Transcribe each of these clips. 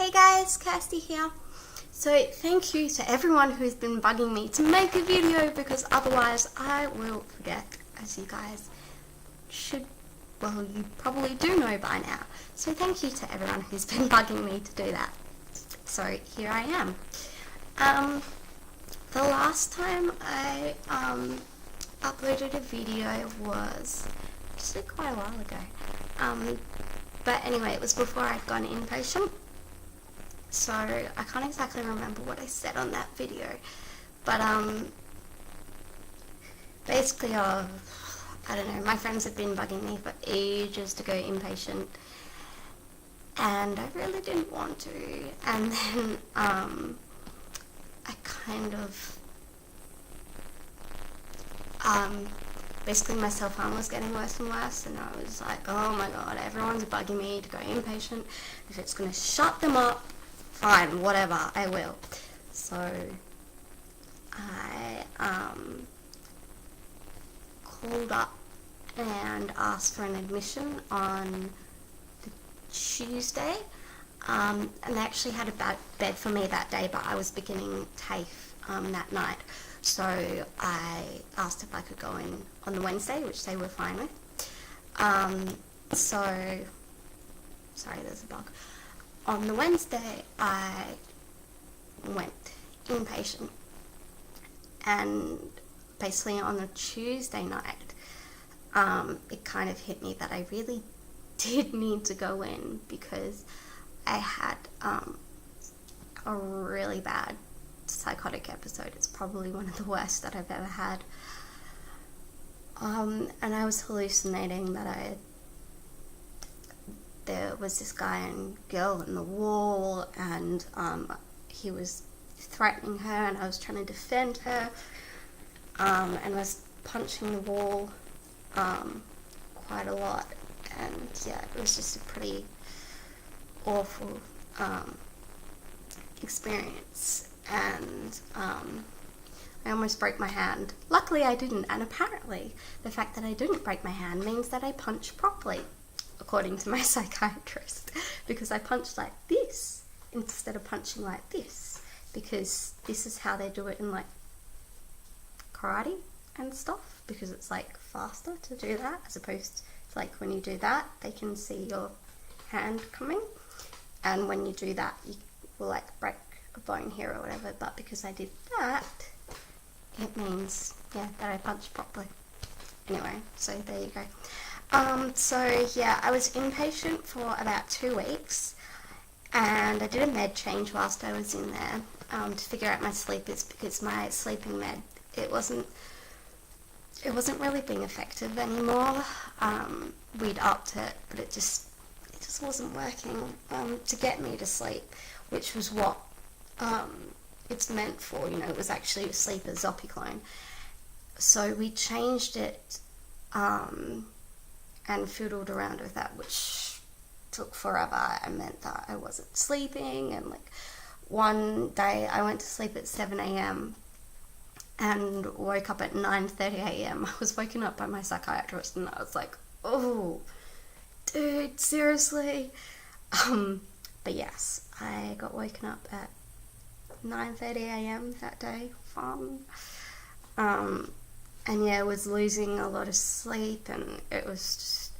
Hey guys, Kirsty here. So thank you to everyone who's been bugging me to make a video, because otherwise I will forget, as you guys should, well, you probably do know by now. So thank you to everyone who's been bugging me to do that. So here I am. The last time I uploaded a video was actually quite a while ago. But anyway, it was before I'd gone inpatient. So I can't exactly remember what I said on that video, but basically, I don't know, my friends have been bugging me for ages to go inpatient, and I really didn't want to, and then I kind of, basically my self-harm was getting worse and worse, and I was like, oh my god, everyone's bugging me to go inpatient. If it's going to shut them up, fine, whatever, I will. So I called up and asked for an admission on the Tuesday, and they actually had a bed for me that day, but I was beginning TAFE that night. So I asked if I could go in on the Wednesday, which they were fine with. Sorry, there's a bug. On the Wednesday, I went inpatient, and basically on the Tuesday night, it kind of hit me that I really did need to go in, because I had a really bad psychotic episode. It's probably one of the worst that I've ever had. And I was hallucinating that there was this guy and girl in the wall, and he was threatening her, and I was trying to defend her, and was punching the wall quite a lot, and yeah, it was just a pretty awful experience, and I almost broke my hand. Luckily I didn't, and apparently the fact that I didn't break my hand means that I punched properly, according to my psychiatrist, because I punched like this instead of punching like this, because this is how they do it in like karate and stuff, because it's like faster to do that, as opposed to like when you do that, they can see your hand coming, and when you do that, you will like break a bone here or whatever, but because I did that, it means, yeah, that I punched properly. Anyway, so there you go. So yeah, I was inpatient for about 2 weeks, and I did a med change whilst I was in there, to figure out my sleepers, because my sleeping med, it wasn't really being effective anymore. We'd upped it, but it just wasn't working to get me to sleep, which was what it's meant for, you know. It was actually a sleeper Zopiclone. So we changed it, and fiddled around with that, which took forever and meant that I wasn't sleeping. And like one day I went to sleep at 7 a.m. and woke up at 9:30 a.m. I was woken up by my psychiatrist, and I was like, oh, dude, seriously? But yes, I got woken up at 9:30 a.m. that day. Fun. And yeah, I was losing a lot of sleep, and it was just,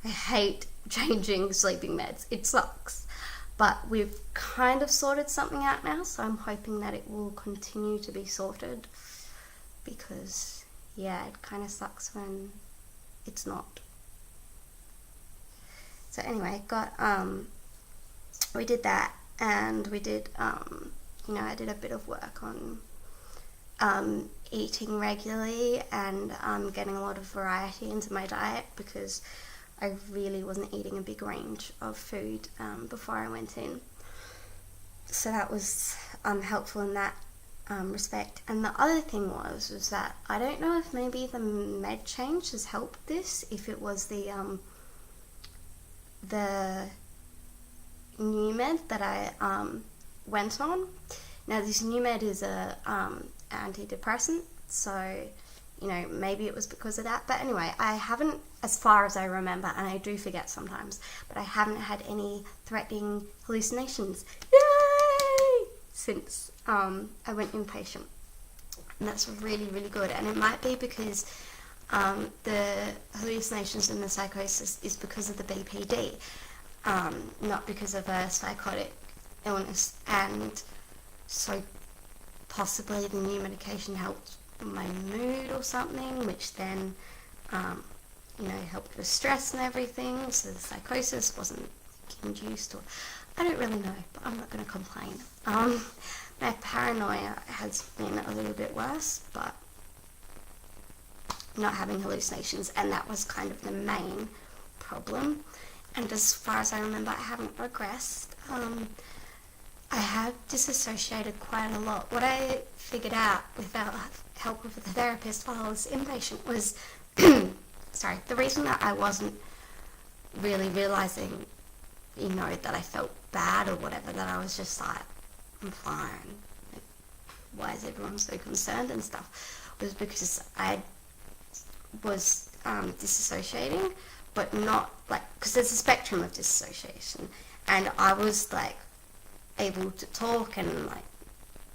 I hate changing sleeping meds. It sucks. But we've kind of sorted something out now, so I'm hoping that it will continue to be sorted, because yeah, it kind of sucks when it's not. So anyway, we did that, and we did, I did a bit of work on eating regularly, and getting a lot of variety into my diet, because I really wasn't eating a big range of food before I went in. So that was helpful in that respect. And the other thing was that I don't know if maybe the med change has helped this, if it was the new med that I went on. Now this new med is a antidepressant, so you know, maybe it was because of that. But anyway, I haven't, as far as I remember, and I do forget sometimes, but I haven't had any threatening hallucinations. Yay! Since I went inpatient. And that's really, really good. And it might be because the hallucinations and the psychosis is because of the BPD, not because of a psychotic illness. And so possibly the new medication helped my mood or something, which then, you know, helped with stress and everything. So the psychosis wasn't induced, or I don't really know, but I'm not going to complain. My paranoia has been a little bit worse, but not having hallucinations, and that was kind of the main problem. And as far as I remember, I haven't regressed. I have disassociated quite a lot. What I figured out without help with a therapist while I was inpatient was, sorry, the reason that I wasn't really realizing, you know, that I felt bad or whatever, that I was just like, I'm fine, like, why is everyone so concerned and stuff, was because I was disassociating, but not like, because there's a spectrum of dissociation, and I was like able to talk and like,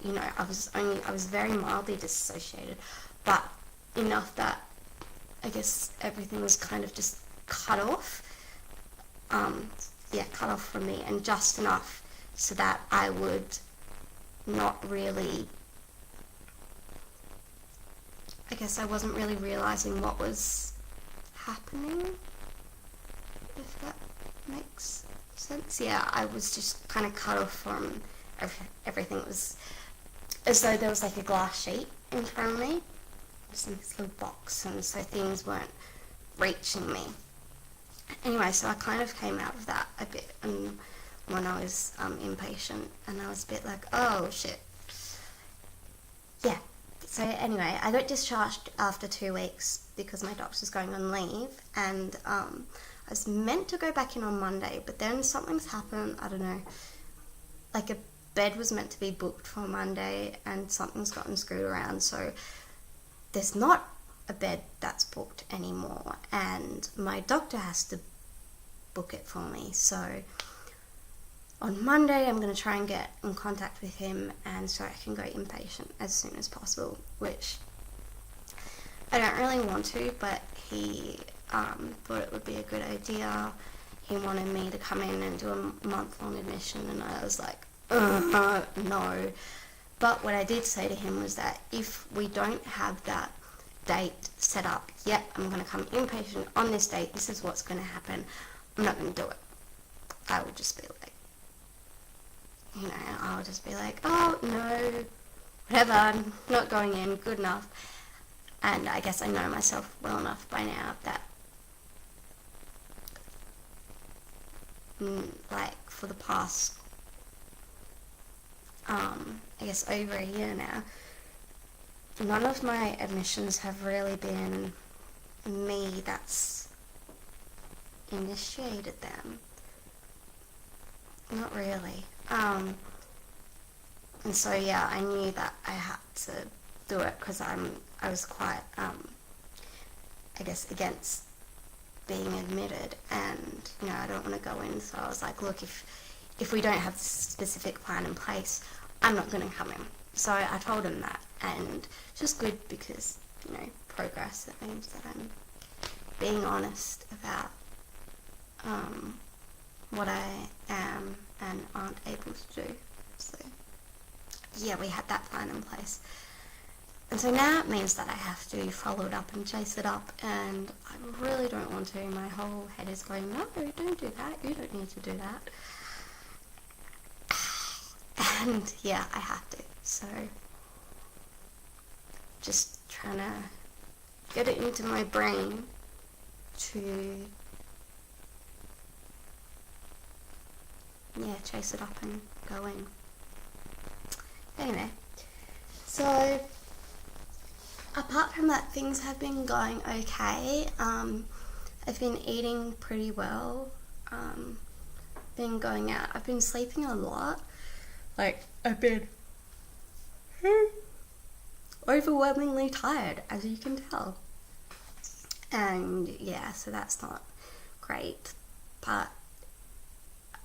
you know, I was very mildly dissociated, but enough that I guess everything was kind of just cut off, cut off from me, and just enough so that I would not really, I guess I wasn't really realizing what was happening, if that makes sense. Yeah, I was just kind of cut off from everything. It was as though there was like a glass sheet in front of me, just in this little box, and so things weren't reaching me. Anyway, so I kind of came out of that a bit, and when I was inpatient, and I was a bit like, oh shit. Yeah. So anyway, I got discharged after 2 weeks because my doctor was going on leave, and I was meant to go back in on Monday, but then something's happened, I don't know, like a bed was meant to be booked for Monday, and something's gotten screwed around, so there's not a bed that's booked anymore, and my doctor has to book it for me. So on Monday I'm going to try and get in contact with him, and so I can go inpatient as soon as possible, which I don't really want to, but he thought it would be a good idea. He wanted me to come in and do a month-long admission, and I was like, no. But what I did say to him was that if we don't have that date set up yet, I'm going to come inpatient on this date, this is what's going to happen, I'm not going to do it. I would just be like, you know, I'll just be like, oh no, whatever, I'm not going in, good enough. And I guess I know myself well enough by now that like for the past I guess over a year now, none of my admissions have really been me that's initiated them. Not really. And so yeah, I knew that I had to do it because I was quite I guess against being admitted, and you know, I don't want to go in, so I was like, look, if we don't have this specific plan in place, I'm not going to come in. So I told him that, and it's just good because, you know, progress, it means that I'm being honest about what I am and aren't able to do. So yeah, we had that plan in place. And so now it means that I have to follow it up and chase it up, and I really don't want to. My whole head is going, no, don't do that, you don't need to do that. And yeah, I have to. So just trying to get it into my brain to chase it up and go in. Anyway, so apart from that, things have been going okay. I've been eating pretty well, been going out, I've been sleeping a lot. Like, I've been overwhelmingly tired, as you can tell. And yeah, so that's not great, but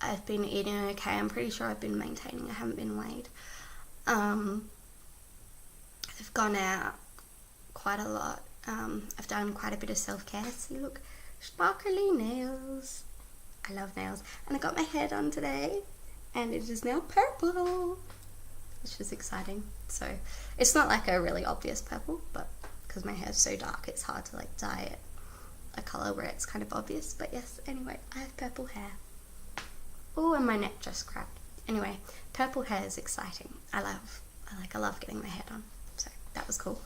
I've been eating okay. I'm pretty sure I've been maintaining. I haven't been weighed. I've gone out quite a lot. I've done quite a bit of self-care. See, look, sparkly nails. I love nails. And I got my hair done today, and it is now purple, which is exciting. So it's not like a really obvious purple, but because my hair's so dark, it's hard to like dye it a colour where it's kind of obvious. But yes, anyway, I have purple hair. Oh, and my neck just cracked. Anyway, purple hair is exciting. I love getting my hair done. So that was cool.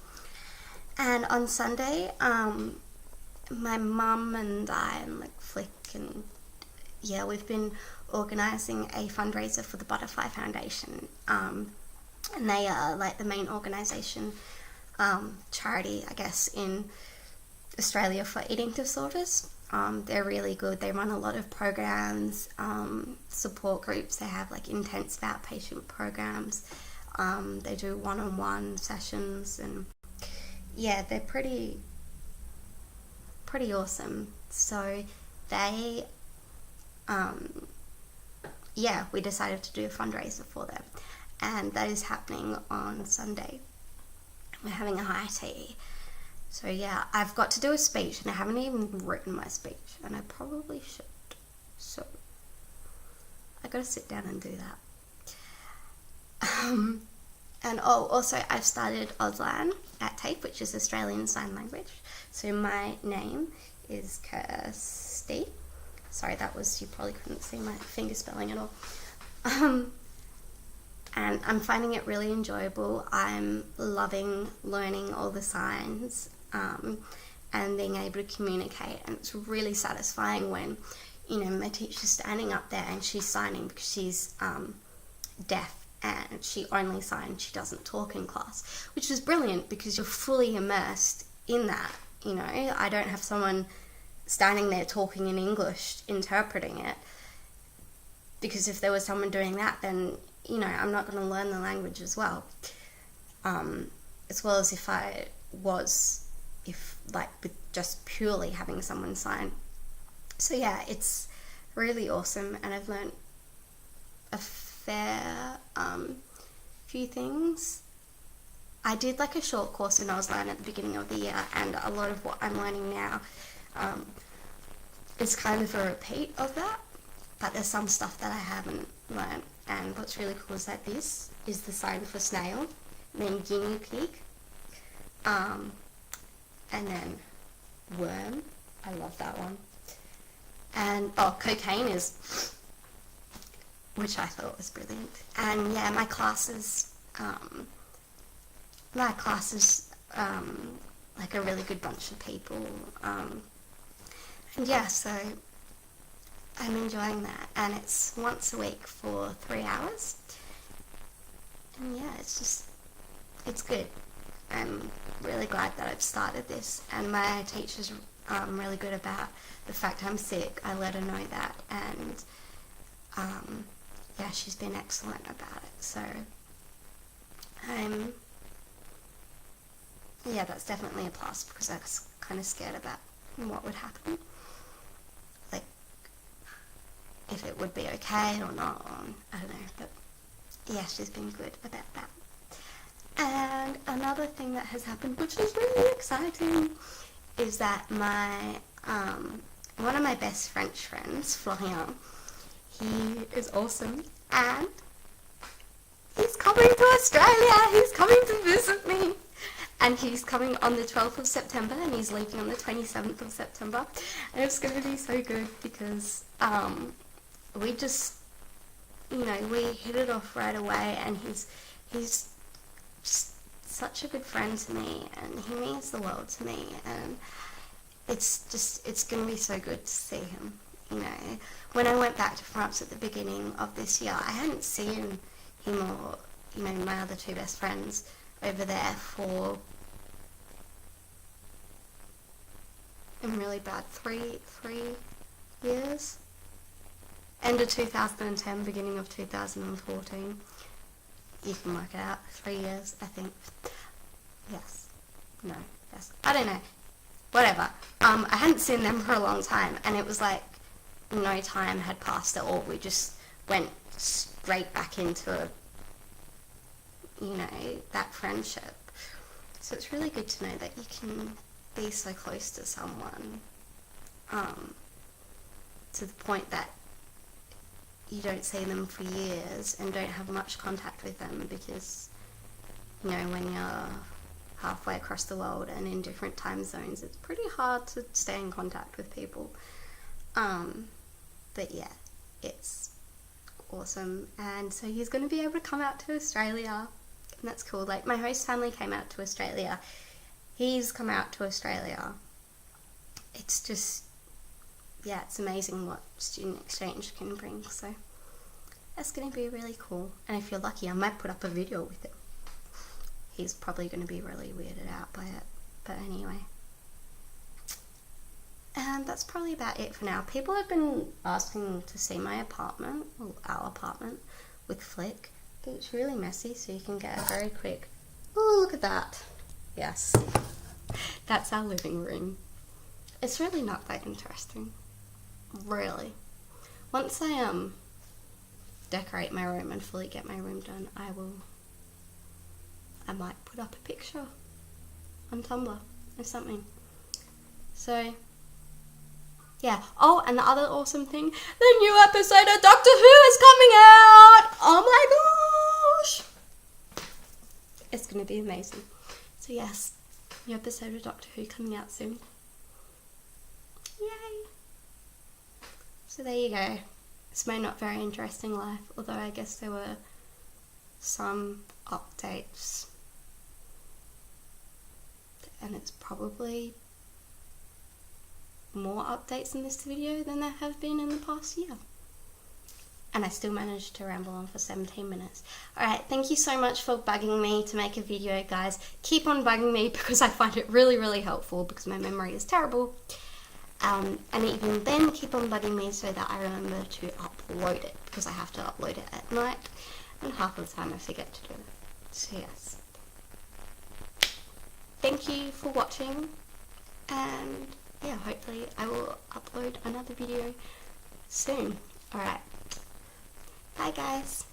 And on Sunday, my mum and I and like Flick and yeah, we've been organising a fundraiser for the Butterfly Foundation. And they are like the main organisation, charity, I guess, in Australia for eating disorders. They're really good. They run a lot of programs, support groups. They have like intensive outpatient programs. They do one-on-one sessions, and yeah, they're pretty awesome. So they, yeah, we decided to do a fundraiser for them, and that is happening on Sunday. We're having a high tea. So yeah, I've got to do a speech, and I haven't even written my speech, and I probably should. So I gotta sit down and do that. And also I've started Auslan at TAFE, which is Australian Sign Language. So my name is Kirsty. Sorry, that was, you probably couldn't see my finger spelling at all. And I'm finding it really enjoyable. I'm loving learning all the signs, and being able to communicate. And it's really satisfying when, you know, my teacher's standing up there and she's signing because she's deaf, and she only signs, she doesn't talk in class, which is brilliant because you're fully immersed in that. You know, I don't have someone standing there talking in English, interpreting it, because if there was someone doing that, then, you know, I'm not going to learn the language as well. As well as if with just purely having someone sign. So yeah, it's really awesome, and I've learned a fair few things. I did like a short course in Auslan at the beginning of the year, and a lot of what I'm learning now is kind of a repeat of that, but there's some stuff that I haven't learned. And what's really cool is that this is the sign for snail, and then guinea pig, and then worm. I love that one. And cocaine is, which I thought was brilliant. And yeah, my classes like a really good bunch of people, and yeah, so I'm enjoying that, and it's once a week for 3 hours, and yeah, it's good. I'm really glad that I've started this, and my teacher's really good about the fact I'm sick. I let her know that, and yeah, she's been excellent about it. So yeah, that's definitely a plus, because I was kind of scared about what would happen, like if it would be okay or not, or I don't know, but yeah, she's been good about that. And another thing that has happened, which is really exciting, is that my one of my best French friends, Florian, he is awesome, and he's coming to Australia. He's coming to visit me, and he's coming on the 12th of September, and he's leaving on the 27th of September, and it's going to be so good because we just, you know, we hit it off right away, and he's just such a good friend to me, and he means the world to me, and it's going to be so good to see him. You know, when I went back to France at the beginning of this year, I hadn't seen him or, you know, my other two best friends over there for, I'm really bad, three years. End of 2010, beginning of 2014. You can work it out, 3 years, I think. Yes. No. Yes. I don't know. Whatever. I hadn't seen them for a long time, and it was like no time had passed at all. We just went straight back into, that friendship. So it's really good to know that you can be so close to someone, to the point that you don't see them for years and don't have much contact with them because, when you're halfway across the world and in different time zones, it's pretty hard to stay in contact with people. But yeah, it's awesome. And so he's going to be able to come out to Australia, and that's cool. Like, my host family came out to Australia. He's come out to Australia. It's just, yeah, it's amazing what student exchange can bring. So that's going to be really cool. And if you're lucky, I might put up a video with him. He's probably going to be really weirded out by it. But anyway. And that's probably about it for now. People have been asking to see my apartment, or our apartment, with Flick. But it's really messy, so you can get a very quick, oh, look at that. Yes. That's our living room. It's really not that interesting. Really. Once I decorate my room and fully get my room done, I might put up a picture on Tumblr or something. So, yeah. Oh, and the other awesome thing, the new episode of Doctor Who is coming out! Oh my gosh! It's gonna be amazing. So yes, new episode of Doctor Who coming out soon. Yay! So there you go. It's my not very interesting life, although I guess there were some updates. And it's probably more updates in this video than there have been in the past year. And I still managed to ramble on for 17 minutes. Alright, thank you so much for bugging me to make a video, guys. Keep on bugging me because I find it really, really helpful because my memory is terrible. And even then, keep on bugging me so that I remember to upload it because I have to upload it at night. And half of the time I forget to do it. So yes. Thank you for watching, and yeah, hopefully I will upload another video soon. Alright, bye guys.